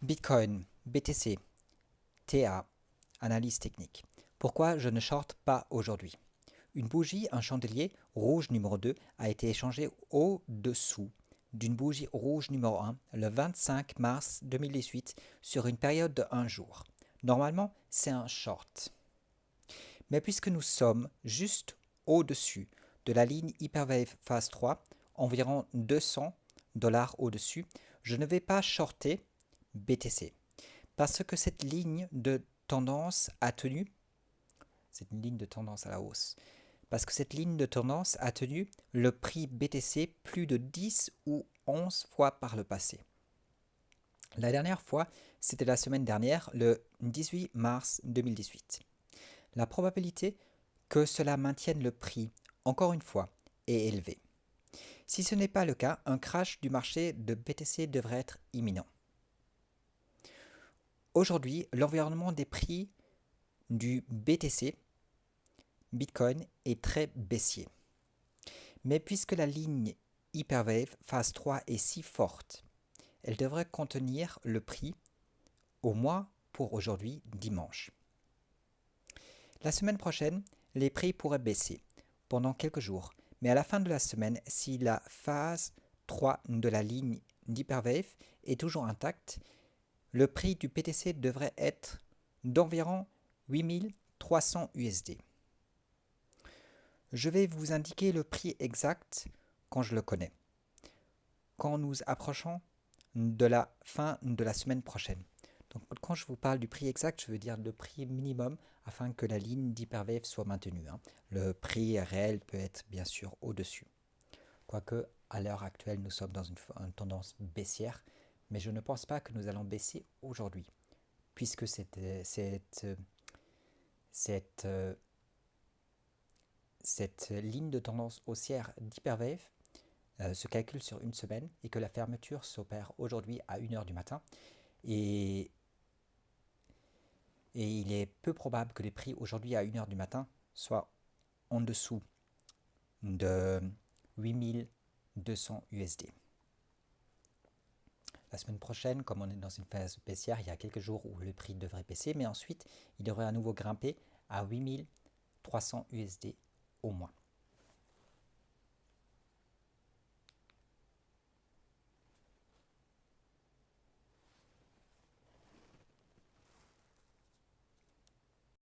Bitcoin, BTC, TA, analyse technique. Pourquoi je ne shorte pas aujourd'hui? Une bougie, un chandelier rouge numéro 2 a été échangé au-dessous d'une bougie rouge numéro 1 le 25 mars 2018 sur une période de 1 jour. Normalement, c'est un short. Mais puisque nous sommes juste au-dessus de la ligne Hyperwave phase 3, environ 200 $ au-dessus, je ne vais pas shorter BTC. Parce que cette ligne de tendance a tenu, c'est une ligne de tendance à la hausse, parce que cette ligne de tendance a tenu le prix BTC plus de 10 ou 11 fois par le passé. La dernière fois, c'était la semaine dernière, le 18 mars 2018. La probabilité que cela maintienne le prix, encore une fois, est élevée. Si ce n'est pas le cas, un crash du marché de BTC devrait être imminent. Aujourd'hui, l'environnement des prix du BTC, Bitcoin, est très baissier. Mais puisque la ligne Hyperwave phase 3 est si forte, elle devrait contenir le prix au moins pour aujourd'hui dimanche. La semaine prochaine, les prix pourraient baisser pendant quelques jours, mais à la fin de la semaine, si la phase 3 de la ligne d'Hyperwave est toujours intacte, le prix du BTC devrait être d'environ 8300 USD. Je vais vous indiquer le prix exact quand je le connais, quand nous approchons de la fin de la semaine prochaine. Donc quand je vous parle du prix exact, je veux dire le prix minimum afin que la ligne d'Hyperwave soit maintenue. Le prix réel peut être bien sûr au-dessus. Quoique à l'heure actuelle, nous sommes dans une tendance baissière, mais je ne pense pas que nous allons baisser aujourd'hui, puisque cette ligne de tendance haussière d'Hyperwave se calcule sur une semaine et que la fermeture s'opère aujourd'hui à 1h du matin. Et il est peu probable que les prix aujourd'hui à 1h du matin soient en dessous de 8200 USD. La semaine prochaine, comme on est dans une phase baissière, il y a quelques jours où le prix devrait baisser, mais ensuite il devrait à nouveau grimper à 8300 USD au moins.